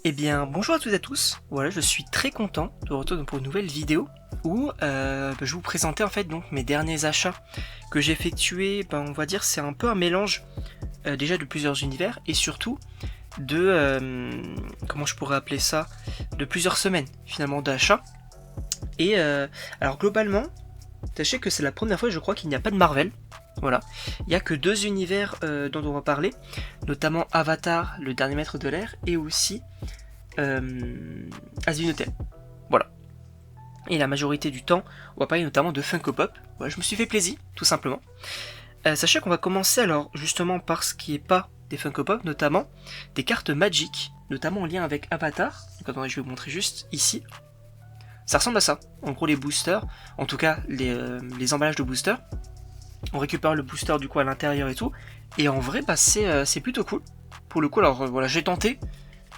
Eh bien, bonjour à toutes et à tous. Voilà, je suis très content de retourner pour une nouvelle vidéo où je vais vous présenter en fait donc mes derniers achats que j'ai effectués. On va dire c'est un peu un mélange déjà de plusieurs univers et surtout de comment je pourrais appeler ça, de plusieurs semaines finalement d'achats. Et alors globalement, sachez que c'est la première fois je crois qu'il n'y a pas de Marvel. Voilà, il n'y a que deux univers dont on va parler, notamment Avatar, le dernier maître de l'air, et aussi Asvin. Voilà. Et la majorité du temps, on va parler notamment de Funko Pop. Voilà, je me suis fait plaisir, tout simplement. Sachez qu'on va commencer alors justement par ce qui est pas des Funko Pop, notamment des cartes Magic, notamment en lien avec Avatar. Donc attendez, je vais vous montrer juste ici. Ça ressemble à ça. En gros, les boosters, en tout cas les emballages de boosters. On récupère le booster du coup à l'intérieur et tout. Et en vrai, c'est plutôt cool. Pour le coup, alors voilà, j'ai tenté.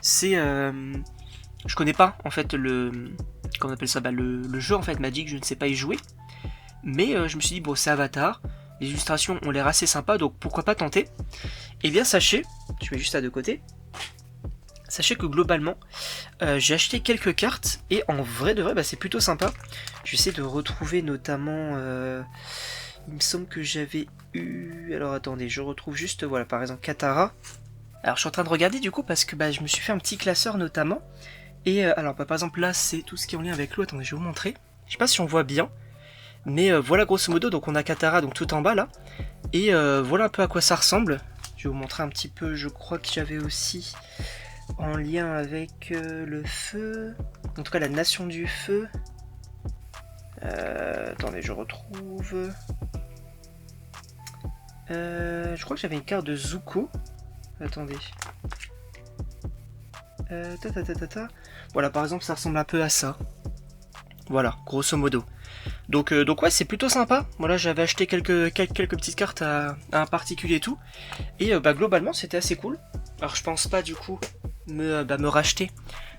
C'est je connais pas en fait comment on appelle ça, le jeu en fait Magic, je ne sais pas y jouer, mais je me suis dit bon, c'est Avatar, les illustrations ont l'air assez sympas, donc pourquoi pas tenter. Et bien sachez, je mets juste ça de côté, sachez que globalement j'ai acheté quelques cartes et en vrai de vrai c'est plutôt sympa. J'essaie de retrouver notamment il me semble que j'avais eu, alors attendez, je retrouve juste, voilà, par exemple Katara. Alors je suis en train de regarder du coup parce que je me suis fait un petit classeur notamment. Et alors par exemple là c'est tout ce qui est en lien avec l'eau, attendez je vais vous montrer. Je sais pas si on voit bien, mais voilà grosso modo, donc on a Katara donc tout en bas là. Et voilà un peu à quoi ça ressemble. Je vais vous montrer un petit peu, je crois que j'avais aussi en lien avec le feu, en tout cas la nation du feu. Attendez je retrouve. Je crois que j'avais une carte de Zuko. Attendez. Voilà, par exemple, ça ressemble un peu à ça. Voilà, grosso modo. Donc ouais, c'est plutôt sympa. Voilà, j'avais acheté quelques petites cartes à un particulier et tout. Et globalement, c'était assez cool. Alors, je pense pas du coup me racheter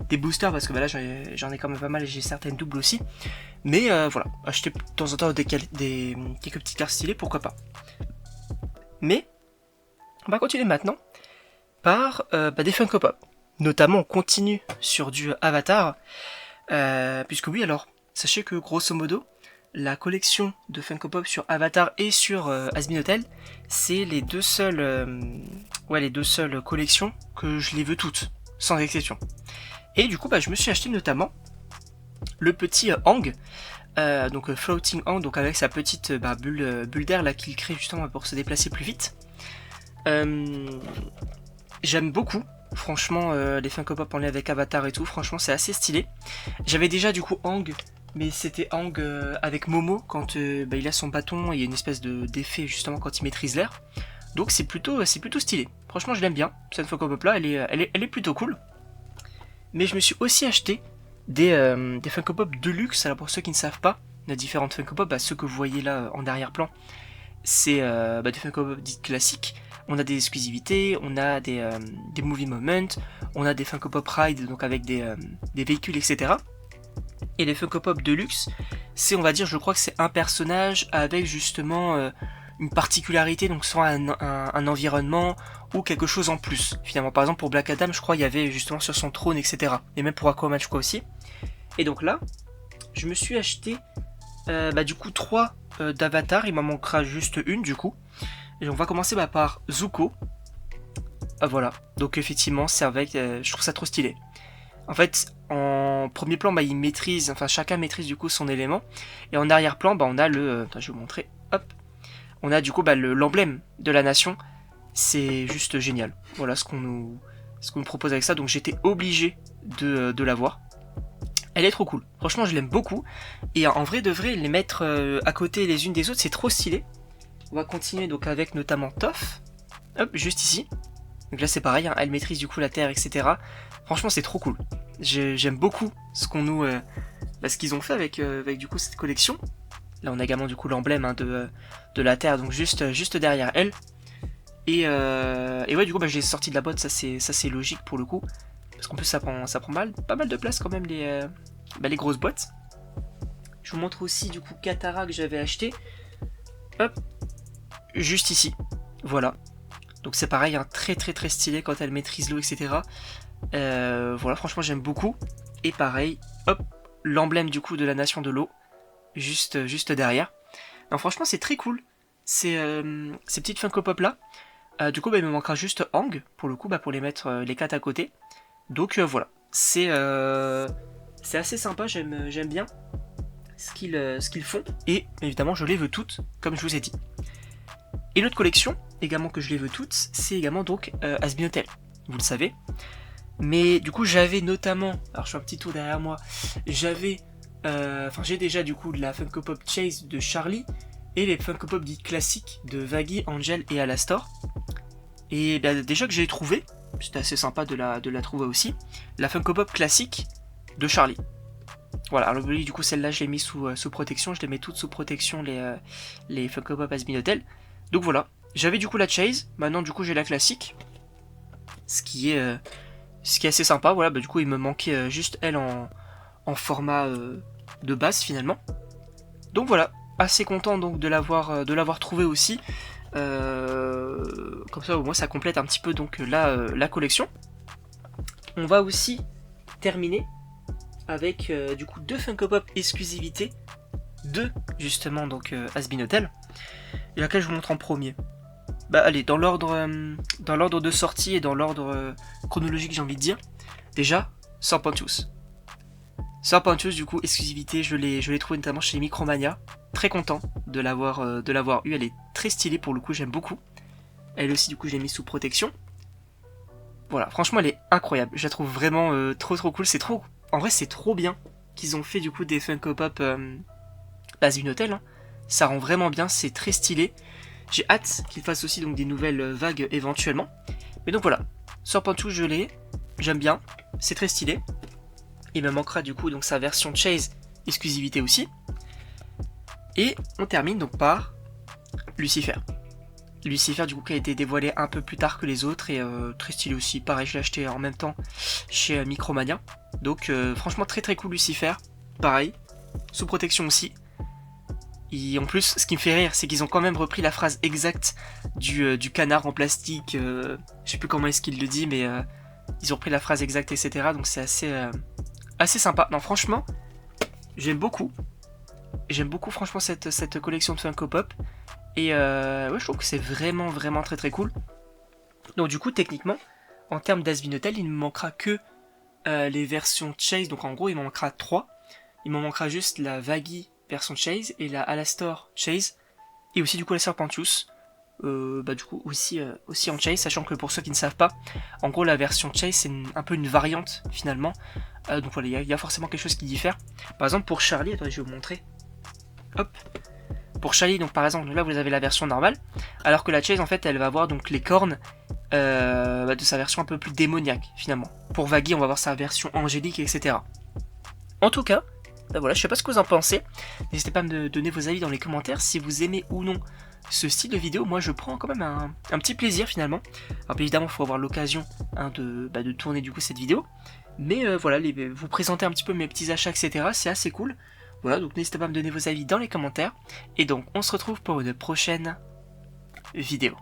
des boosters parce que là, j'en ai quand même pas mal et j'ai certaines doubles aussi. Mais voilà, acheter de temps en temps quelques petites cartes stylées, pourquoi pas. Mais on va continuer maintenant par des Funko Pop. Notamment, on continue sur du Avatar, puisque oui, alors, sachez que grosso modo, la collection de Funko Pop sur Avatar et sur Hazbin Hotel, c'est les deux seules collections que je les veux toutes, sans exception. Et du coup, je me suis acheté notamment le petit Aang, donc Floating Aang, donc avec sa petite bulle d'air là qu'il crée justement pour se déplacer plus vite. J'aime beaucoup. Franchement, les Funko Pop en lien avec Avatar et tout, franchement c'est assez stylé. J'avais déjà du coup Aang, mais c'était Aang avec Momo quand il a son bâton et il y a une espèce d'effet justement quand il maîtrise l'air. Donc c'est plutôt stylé. Franchement je l'aime bien. Cette Funko Pop là, elle est plutôt cool. Mais je me suis aussi acheté des Funko Pop de luxe. Alors pour ceux qui ne savent pas, la différentes Funko Pop, ceux que vous voyez là en arrière-plan, c'est des Funko Pop dites classiques. On a des exclusivités, on a des movie moments, on a des Funko Pop Ride, donc avec des véhicules, etc. Et les Funko Pop Deluxe, c'est, on va dire, je crois que c'est un personnage avec justement une particularité, donc soit un environnement ou quelque chose en plus. Finalement, par exemple, pour Black Adam, je crois il y avait justement sur son trône, etc. Et même pour Aquaman, je crois aussi. Et donc là, je me suis acheté du coup 3 d'Avatar, il m'en manquera juste une du coup. Et on va commencer par Zuko. Voilà, donc effectivement, c'est avec, je trouve ça trop stylé. En fait, en premier plan, il maîtrise, enfin chacun maîtrise du coup son élément. Et en arrière-plan, on a le, attends, je vais vous montrer, hop. On a du coup l'emblème de la nation. C'est juste génial. Voilà ce qu'on nous propose avec ça. Donc j'étais obligé de l'avoir. Elle est trop cool. Franchement, je l'aime beaucoup. Et en vrai de vrai, les mettre à côté les unes des autres, c'est trop stylé. On va continuer donc avec notamment Toph. Hop, juste ici. Donc là c'est pareil, elle maîtrise du coup la terre, etc. Franchement c'est trop cool. J'aime beaucoup ce qu'on nous, ce qu'ils ont fait avec du coup cette collection. Là on a également du coup l'emblème de la terre, donc juste derrière elle. Et ouais du coup je l'ai sorti de la boîte, ça c'est logique pour le coup. Parce qu'en plus ça prend pas mal de place quand même les grosses boîtes. Je vous montre aussi du coup Katara que j'avais acheté. Hop, juste ici. Voilà. Donc c'est pareil, très stylé quand elle maîtrise l'eau, etc. Voilà, franchement j'aime beaucoup. Et pareil, hop, l'emblème du coup de la nation de l'eau, juste derrière. Non, franchement c'est très cool, ces petites Funko Pop là. Du coup il me manquera juste Aang, pour le coup, pour les mettre les 4 à côté. Donc voilà, c'est assez sympa, j'aime bien ce qu'ils font. Et évidemment je les veux toutes, comme je vous ai dit. Et l'autre collection, également que je les veux toutes, c'est également donc Has-Been Hotel, vous le savez. Mais du coup j'avais notamment, alors je fais un petit tour derrière moi, j'ai déjà du coup de la Funko Pop Chase de Charlie, et les Funko Pop dites classiques de Vaggie, Angel et Alastor. Et déjà que j'ai trouvé, c'était assez sympa de la trouver aussi, la Funko Pop classique de Charlie. Voilà, alors du coup celle-là je l'ai mis sous protection, je les mets toutes sous protection, les Funko Pop Has-Been Hotel. Donc voilà, j'avais du coup la Chase, maintenant du coup j'ai la classique, ce qui est assez sympa. Voilà, du coup il me manquait juste elle en format de base finalement. Donc voilà, assez content donc de l'avoir trouvé aussi. Comme ça au moins ça complète un petit peu donc la collection. On va aussi terminer avec du coup 2 Funko Pop exclusivité de justement donc Has-Been Hotel, et laquelle je vous montre en premier. Allez, dans l'ordre de sortie et dans l'ordre chronologique, j'ai envie de dire. Déjà, Serpentus. Serpentus, du coup, exclusivité, je l'ai trouvé notamment chez Micromania. Très content de l'avoir eu, elle est très stylée pour le coup, j'aime beaucoup. Elle aussi, du coup, je l'ai mise sous protection. Voilà, franchement, elle est incroyable. Je la trouve vraiment trop cool. En vrai, c'est trop bien qu'ils ont fait du coup des Funko Pop Has-Been Hotel. Hein. Ça rend vraiment bien, c'est très stylé. J'ai hâte qu'ils fassent aussi donc des nouvelles vagues éventuellement. Mais donc voilà, Serpentus je l'ai, j'aime bien, c'est très stylé. Il me manquera du coup donc sa version Chase exclusivité aussi. Et on termine donc par Lucifer. Lucifer du coup qui a été dévoilé un peu plus tard que les autres et très stylé aussi. Pareil, je l'ai acheté en même temps chez Micromania. Donc franchement très cool Lucifer. Pareil, sous protection aussi. Et en plus, ce qui me fait rire, c'est qu'ils ont quand même repris la phrase exacte du canard en plastique. Je sais plus comment est-ce qu'il le dit, mais ils ont repris la phrase exacte, etc. Donc c'est assez sympa. Non, franchement, j'aime beaucoup. J'aime beaucoup, franchement, cette collection de Funko Pop. Et ouais, je trouve que c'est vraiment très cool. Donc du coup, techniquement, en termes d'Has-Been Hotel, il ne me manquera que les versions Chase. Donc en gros, il m'en manquera 3. Il m'en manquera juste la Vaggie version Chase et la Alastor Chase, et aussi du coup la Serpentus, du coup aussi en Chase, sachant que pour ceux qui ne savent pas, en gros la version Chase c'est un peu une variante finalement, donc voilà, il y a forcément quelque chose qui diffère. Par exemple pour Charlie, attendez je vais vous montrer, hop, pour Charlie donc par exemple là vous avez la version normale, alors que la Chase en fait elle va avoir donc les cornes de sa version un peu plus démoniaque finalement. Pour Vaggie on va avoir sa version angélique, etc. En tout cas, voilà, je sais pas ce que vous en pensez. N'hésitez pas à me donner vos avis dans les commentaires si vous aimez ou non ce style de vidéo. Moi, je prends quand même un petit plaisir finalement. Alors, évidemment, il faut avoir l'occasion de tourner du coup cette vidéo. Mais voilà, vous présenter un petit peu mes petits achats, etc. C'est assez cool. Voilà, donc n'hésitez pas à me donner vos avis dans les commentaires. Et donc, on se retrouve pour une prochaine vidéo.